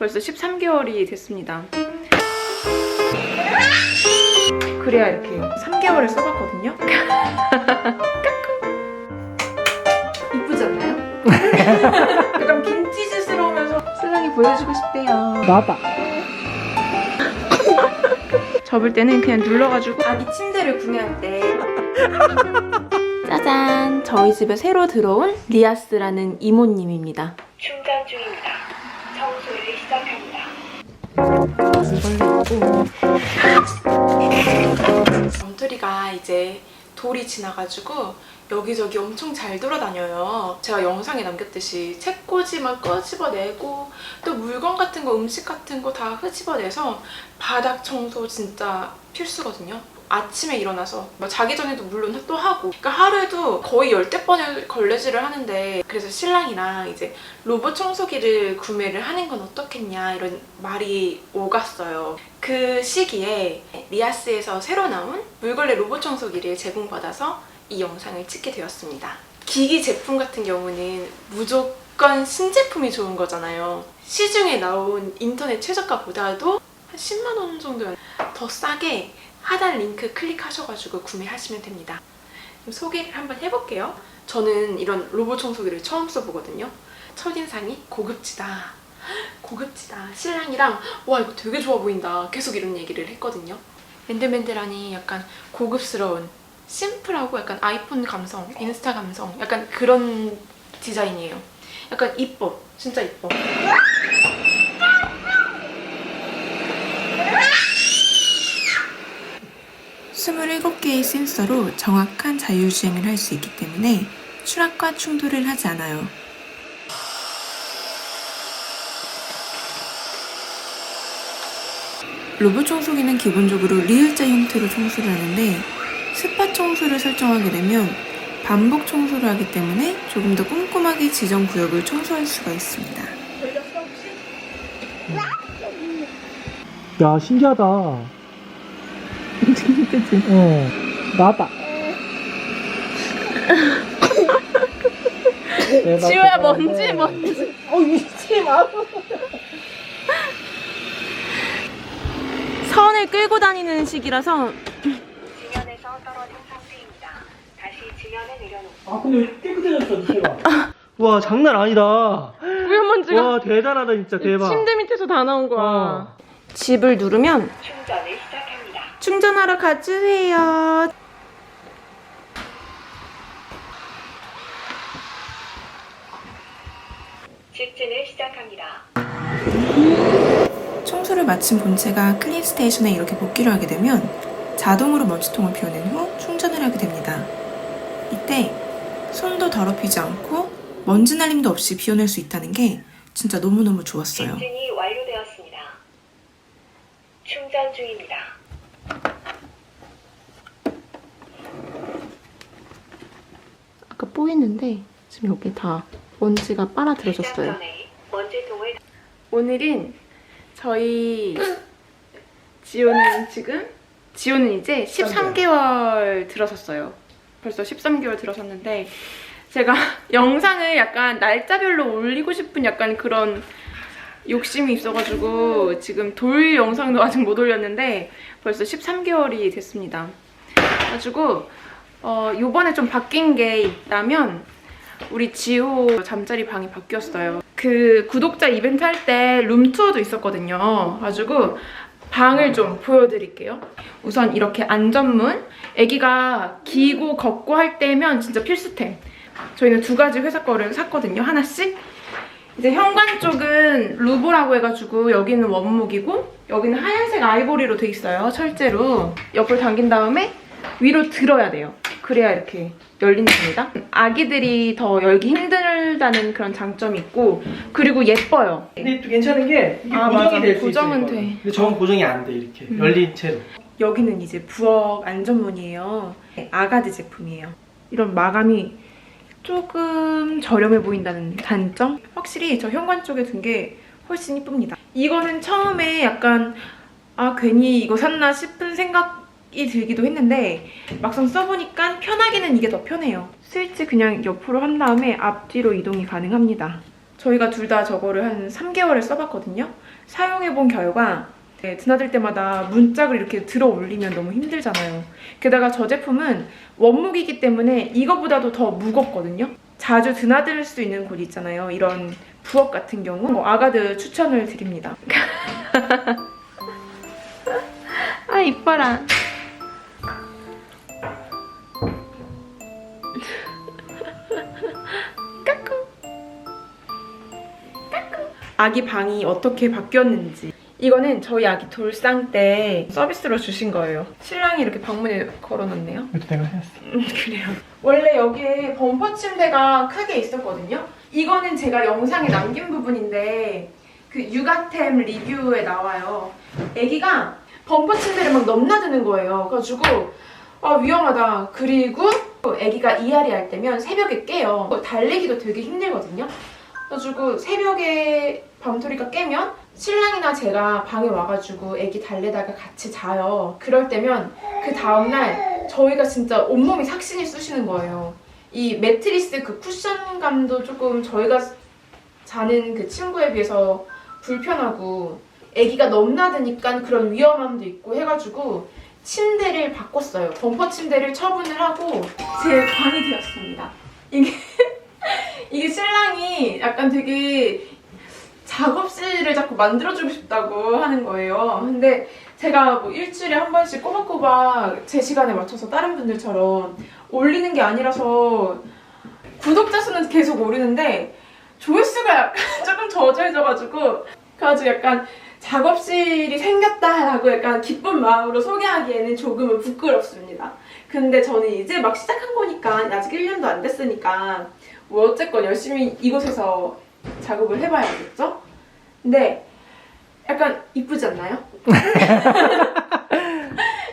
벌써 13개월이 됐습니다. 그래야 이렇게 3개월을 써봤거든요. 이쁘지 않나요? 약간 빈티지스러우면서 신랑이 보여주고 싶대요. 나다. 접을 때는 그냥 눌러가지고 아기 침대를 구매할 때 짜잔! 저희 집에 새로 들어온 리아스라는 이모님입니다. 충전 중입니다. 청소를 시작합니다. 점토리가 이제 돌이 지나가지고 여기저기 엄청 잘 돌아다녀요. 제가 영상에 남겼듯이 책꽂이만 꺼집어내고 또 물건 같은 거, 음식 같은 거 다 흐집어내서 바닥 청소 진짜 필수거든요. 아침에 일어나서 뭐 자기 전에도 물론 또 하고, 그러니까 하루에도 거의 10대번을 걸레질을 하는데, 그래서 신랑이랑 이제 로봇 청소기를 구매를 하는 건 어떻겠냐 이런 말이 오갔어요. 그 시기에 리아스에서 새로 나온 물걸레 로봇 청소기를 제공받아서 이 영상을 찍게 되었습니다. 기기 제품 같은 경우는 무조건 신제품이 좋은 거잖아요. 시중에 나온 인터넷 최저가보다도 한 10만 원 정도 더 싸게 하단 링크 클릭하셔가지고 구매하시면 됩니다. 그럼 소개를 한번 해볼게요. 저는 이런 로봇 청소기를 처음 써보거든요. 첫인상이 고급지다. 고급지다. 신랑이랑 와 이거 되게 좋아 보인다. 계속 이런 얘기를 했거든요. 맨들맨들하니 약간 고급스러운, 심플하고 약간 아이폰 감성, 인스타 감성, 약간 그런 디자인이에요. 약간 이뻐. 진짜 이뻐. 27개의 센서로 정확한 자율주행을 할 수 있기 때문에 추락과 충돌을 하지 않아요. 로봇 청소기는 기본적으로 리을자 형태로 청소를 하는데, 스팟 청소를 설정하게 되면 반복 청소를 하기 때문에 조금 더 꼼꼼하게 지정 구역을 청소할 수가 있습니다. 야, 신기하다. 그치? 나다. 지우야, 먼지. 잊지 마. 선을 끌고 다니는 식이라서. 지면에서 떨어진 상태입니다. 다시 지면에 내려놓고. 아, 근데 깨끗해졌어, 밑에가. 와, 장난 아니다. 뿌연먼지가 와, 대단하다, 진짜 대박. 침대 밑에서 다 나온 거야. 집을 누르면 충전을 시작합니다. 충전하러 가주세요. 직진을 시작합니다. 청소를 마친 본체가 클린 스테이션에 이렇게 복귀를 하게 되면 자동으로 먼지통을 비워낸 후 충전을 하게 됩니다. 이때 손도 더럽히지 않고 먼지 날림도 없이 비워낼 수 있다는 게 진짜 너무너무 좋았어요. 직진이 완료되었습니다. 충전 중입니다. 아까 뽀했는데 지금 여기 다 먼지가 빨아들여졌어요. 시작 전에 먼지통을 오늘은 저희 지호는 이제 13개월 들어섰어요. 벌써 13개월 들어섰는데, 제가 영상을 약간 날짜별로 올리고 싶은 약간 그런 욕심이 있어가지고 지금 돌 영상도 아직 못 올렸는데 벌써 13개월이 됐습니다. 그래가지고 요번에 좀 바뀐 게 있다면 우리 지호 잠자리 방이 바뀌었어요. 그 구독자 이벤트 할 때 룸투어도 있었거든요. 그래가지고 방을 좀 보여드릴게요. 우선 이렇게 안전문, 아기가 기고 걷고 할 때면 진짜 필수템. 저희는 2가지 회사 거를 샀거든요, 하나씩. 이제 현관 쪽은 루보라고 해가지고 여기는 원목이고 여기는 하얀색 아이보리로 돼 있어요, 철제로. 옆을 당긴 다음에 위로 들어야 돼요. 그래야 이렇게 열린답니다. 아기들이 더 열기 힘들다는 그런 장점이 있고, 그리고 예뻐요. 근데 또 괜찮은 게 이게 아, 고정이 맞아. 될 수 있어요. 고정은 이거는. 돼. 근데 저건 고정이 안 돼, 이렇게. 열린 채로. 여기는 이제 부엌 안전문이에요. 아가드 제품이에요. 이런 마감이 조금 저렴해 보인다는 단점? 확실히 저 현관 쪽에 둔 게 훨씬 이쁩니다. 이거는 처음에 약간 괜히 이거 샀나 싶은 생각이 들기도 했는데 막상 써보니까 편하기는 이게 더 편해요. 스위치 그냥 옆으로 한 다음에 앞뒤로 이동이 가능합니다. 저희가 둘 다 저거를 한 3개월을 써봤거든요. 사용해본 결과 드나들 때마다 문짝을 이렇게 들어 올리면 너무 힘들잖아요. 게다가 저 제품은 원목이기 때문에 이거보다도 더 무겁거든요. 자주 드나들 수 있는 곳 있잖아요. 이런 부엌 같은 경우 아가드 추천을 드립니다. 아 이뻐라. 까꿍. 까꿍. 아기 방이 어떻게 바뀌었는지. 이거는 저희 아기 돌상 때 서비스로 주신 거예요. 신랑이 이렇게 방문에 걸어놨네요. 이것도 내가 했어. 그래요. 원래 여기에 범퍼 침대가 크게 있었거든요. 이거는 제가 영상에 남긴 부분인데 그 육아템 리뷰에 나와요. 애기가 범퍼 침대를 막 넘나드는 거예요. 그래가지고 위험하다. 그리고 애기가 이앓이 할 때면 새벽에 깨요. 달래기도 되게 힘들거든요. 그래가지고 새벽에 밤토리가 깨면 신랑이나 제가 방에 와가지고 애기 달래다가 같이 자요. 그럴 때면 그 다음날 저희가 진짜 온몸이 삭신이 쑤시는 거예요. 이 매트리스 그 쿠션감도 조금 저희가 자는 그 침구에 비해서 불편하고 애기가 넘나드니까 그런 위험함도 있고 해가지고 침대를 바꿨어요. 범퍼 침대를 처분을 하고 제 방이 되었습니다. 이게 신랑이 약간 되게 작업실을 자꾸 만들어주고 싶다고 하는 거예요. 근데 제가 뭐 일주일에 한 번씩 꼬박꼬박 제 시간에 맞춰서 다른 분들처럼 올리는 게 아니라서 구독자 수는 계속 오르는데 조회수가 약간 조금 저조해져가지고 그래가지고 약간 작업실이 생겼다라고 약간 기쁜 마음으로 소개하기에는 조금은 부끄럽습니다. 근데 저는 이제 막 시작한 거니까 아직 1년도 안 됐으니까 뭐 어쨌건 열심히 이곳에서 작업을 해봐야겠죠? 근데 약간 이쁘지 않나요?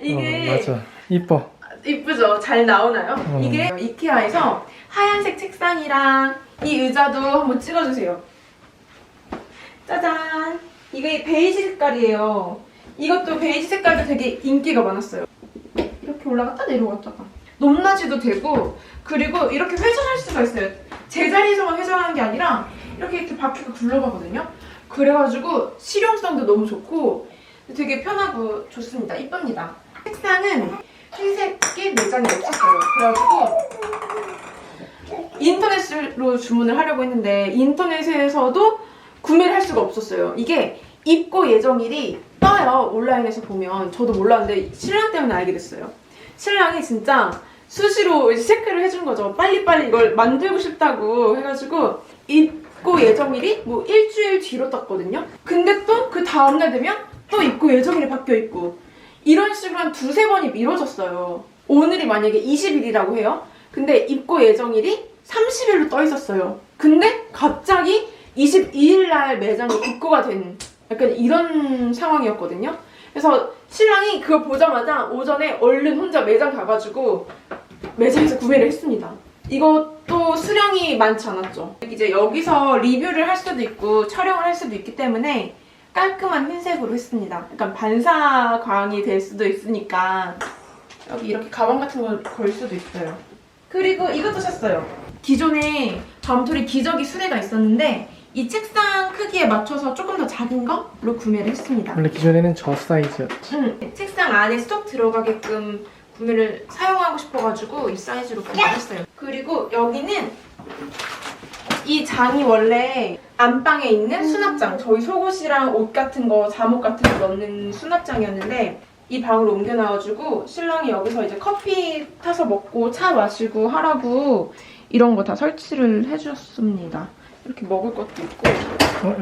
이게 맞아. 이뻐. 이쁘죠? 잘 나오나요? 이게 이케아에서 하얀색 책상이랑 이 의자도 한번 찍어주세요. 짜잔! 이게 베이지 색깔이에요. 이것도 베이지 색깔도 되게 인기가 많았어요. 이렇게 올라갔다 내려갔다가 높낮이도 되고 그리고 이렇게 회전할 수가 있어요. 제자리에서만 회전하는 게 아니라 이렇게 바퀴가 굴러가거든요. 그래가지고 실용성도 너무 좋고 되게 편하고 좋습니다. 이쁩니다. 색상은 흰색이 매장이 없었어요. 그래가지고 인터넷으로 주문을 하려고 했는데 인터넷에서도 구매를 할 수가 없었어요. 이게 입고 예정일이 떠요. 온라인에서 보면. 저도 몰랐는데 신랑 때문에 알게 됐어요. 신랑이 진짜 수시로 이제 체크를 해준 거죠. 빨리빨리 이걸 만들고 싶다고 해가지고 입고 예정일이 뭐 일주일 뒤로 떴거든요. 근데 또 그 다음날 되면 또 입고 예정일이 바뀌어 있고 이런 식으로 한 두세 번이 미뤄졌어요. 오늘이 만약에 20일이라고 해요. 근데 입고 예정일이 30일로 떠 있었어요. 근데 갑자기 22일 날 매장이 입고가 된 약간 이런 상황이었거든요. 그래서 신랑이 그걸 보자마자 오전에 얼른 혼자 매장 가가지고 매장에서 구매를 했습니다. 이것도 수량이 많지 않았죠. 이제 여기서 리뷰를 할 수도 있고 촬영을 할 수도 있기 때문에 깔끔한 흰색으로 했습니다. 약간 반사광이 될 수도 있으니까 여기 이렇게 가방 같은 걸 걸 수도 있어요. 그리고 이것도 샀어요. 기존에 밤토리 기저귀 수레가 있었는데 이 책상 크기에 맞춰서 조금 더 작은 걸로 구매를 했습니다. 원래 기존에는 저 사이즈였지. 책상 안에 쏙 들어가게끔 구매를 사용하고 싶어가지고 이 사이즈로 구매했어요. 그리고 여기는 이 장이 원래 안방에 있는 수납장, 저희 속옷이랑 옷 같은 거, 잠옷 같은 거 넣는 수납장이었는데 이 방으로 옮겨놔가지고 신랑이 여기서 이제 커피 타서 먹고 차 마시고 하라고 이런 거 다 설치를 해줬습니다. 이렇게 먹을 것도 있고.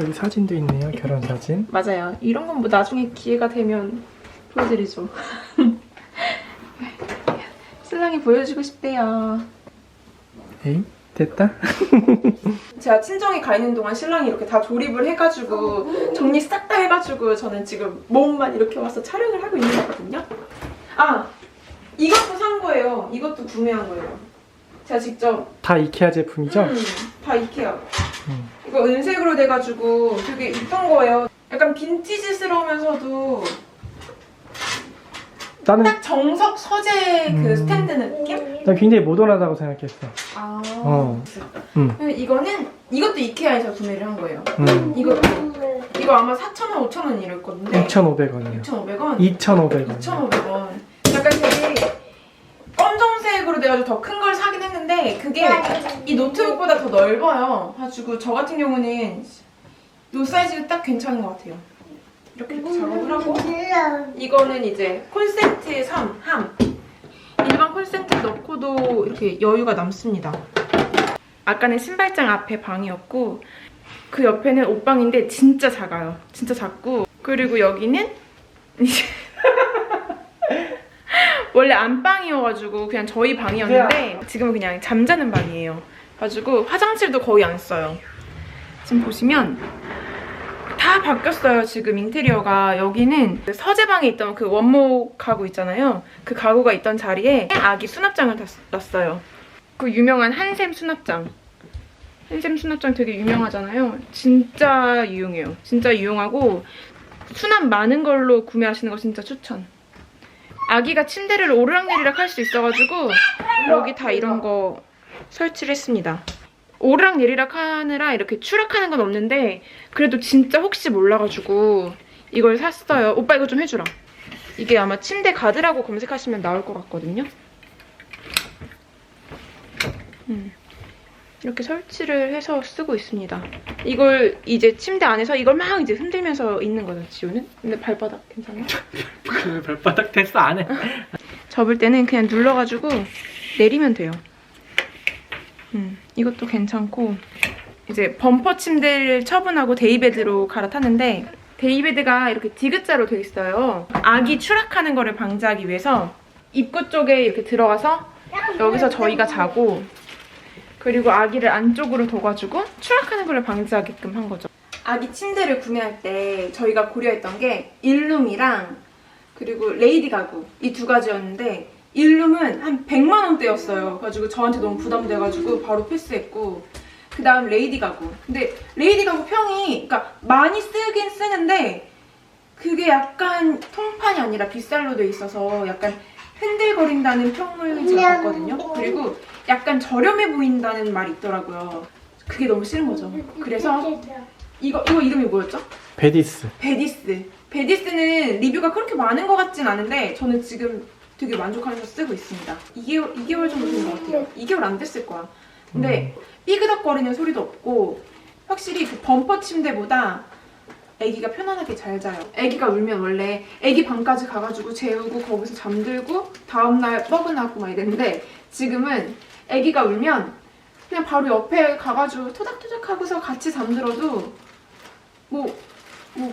여기 사진도 있네요. 결혼 사진. 맞아요. 이런 건 뭐 나중에 기회가 되면 보여드리죠. 신랑이 보여주고 싶대요. 에이, 됐다. 제가 친정에 가 있는 동안 신랑이 이렇게 다 조립을 해가지고 정리 싹 다 해가지고 저는 지금 몸만 이렇게 와서 촬영을 하고 있는 거거든요. 아! 이것도 산 거예요. 이것도 구매한 거예요. 제가 직접. 다 이케아 제품이죠? 다 이케아. 이거 은색으로 돼가지고 되게 이쁜 거예요. 약간 빈티지스러우면서도 나는 딱 정석 서재 그 스탠드 느낌? 난 굉장히 모던하다고 생각했어. 아. 어. 이것도 이케아에서 구매를 한 거예요. 이거 아마 4,000원, 5,000원 이랬거든요. 2,500원이요. 2,500원? 2,500원. 2,500원. 약간 되게 검정색으로 돼가지고 더 큰 걸 사긴 했는데 그게 이 노트북보다 더 넓어요. 가지고 저 같은 경우는 이 사이즈가 딱 괜찮은 것 같아요. 이렇게 작업을 하고 이거는 이제 콘센트 함. 일반 콘센트 넣고도 이렇게 여유가 남습니다. 아까는 신발장 앞에 방이었고 그 옆에는 옷방인데 진짜 작아요. 진짜 작고 그리고 여기는 이제 원래 안방이어가지고 그냥 저희 방이었는데 지금은 그냥 잠자는 방이에요. 가지고 화장실도 거의 안 써요. 지금 보시면 다 바뀌었어요. 지금 인테리어가. 여기는 서재방에 있던 그 원목 가구 있잖아요. 그 가구가 있던 자리에 아기 수납장을 다 놨어요. 그 유명한 한샘 수납장. 한샘 수납장 되게 유명하잖아요. 진짜 유용해요. 진짜 유용하고 수납 많은 걸로 구매하시는 거 진짜 추천. 아기가 침대를 오르락내리락 할 수 있어가지고 여기 다 이런 거 설치를 했습니다. 오르락내리락 하느라 이렇게 추락하는 건 없는데 그래도 진짜 혹시 몰라가지고 이걸 샀어요. 오빠 이거 좀 해주라. 이게 아마 침대 가드라고 검색하시면 나올 것 같거든요. 이렇게 설치를 해서 쓰고 있습니다. 이걸 이제 침대 안에서 이걸 막 이제 흔들면서 있는 거죠, 지우는. 근데 발바닥 괜찮아요? 그 발바닥 테스트 안 해. 접을 때는 그냥 눌러가지고 내리면 돼요. 이것도 괜찮고 이제 범퍼 침대를 처분하고 데이베드로 갈아탔는데 데이베드가 이렇게 디귿자로 돼 있어요. 아기 추락하는 거를 방지하기 위해서 입구 쪽에 이렇게 들어가서 여기서 저희가 자고 그리고 아기를 안쪽으로 둬가지고 추락하는 걸 방지하게끔 한 거죠. 아기 침대를 구매할 때 저희가 고려했던 게 일룸이랑 그리고 레이디 가구 이 두 가지였는데 일룸은 한 100만 원대였어요. 그래가지고 저한테 너무 부담돼가지고 바로 패스했고 그 다음 레이디 가구. 근데 레이디 가구 평이 그러니까 많이 쓰긴 쓰는데 그게 약간 통판이 아니라 빗살로 돼 있어서 약간 흔들거린다는 평을 제가 봤거든요. 그리고 약간 저렴해 보인다는 말이 있더라고요. 그게 너무 싫은 거죠. 그래서 이거 이름이 뭐였죠? 베디스. 베디스는 리뷰가 그렇게 많은 것 같진 않은데 저는 지금 되게 만족하면서 쓰고 있습니다. 2개월 정도 된 것 같아요. 2개월 안 됐을 거야. 근데 삐그덕거리는 소리도 없고 확실히 그 범퍼 침대보다 아기가 편안하게 잘 자요. 아기가 울면 원래 아기 방까지 가가지고 재우고 거기서 잠들고 다음날 뻐근하고 막 이랬는데 지금은 아기가 울면 그냥 바로 옆에 가가지고 토닥토닥 하고서 같이 잠들어도 뭐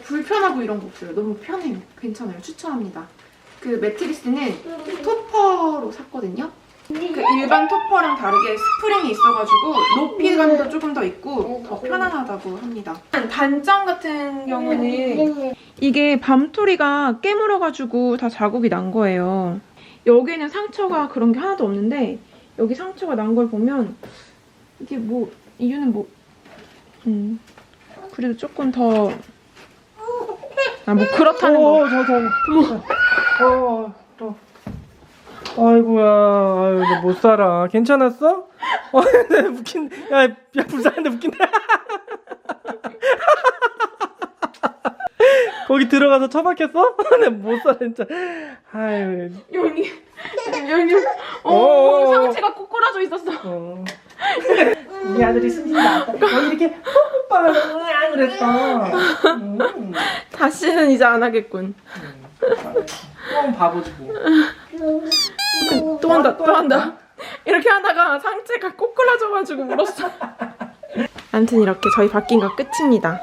불편하고 이런 거 없어요. 너무 편해요. 괜찮아요. 추천합니다. 그 매트리스는 토퍼로 샀거든요. 그 일반 토퍼랑 다르게 스프링이 있어가지고 높이감도 조금 더 있고 더 편안하다고 합니다. 단점 같은 경우는 이게 밤토리가 깨물어가지고 다 자국이 난 거예요. 여기에는 상처가 그런 게 하나도 없는데 여기 상처가 난 걸 보면 이게 뭐 이유는 뭐 그래도 조금 더 뭐 그렇다는 거. 아이고야, 아유, 너 못 살아. 괜찮았어? 나 웃긴, 야, 불쌍한데 웃긴다. 거기 들어가서 처박혔어? 나 못 살아, 진짜. 아유. 여기 상체가 꼬꾸라져 있었어. 우리 아들이 숨이 나왔다. 여기 이렇게 푹푹 안 그랬어. 다시는 이제 안 하겠군. 또 바보지 뭐. 또 한다. 이렇게 하다가 상체가 꼬꾸라져가지고 울었어. 아무튼 이렇게 저희 바뀐 거 끝입니다.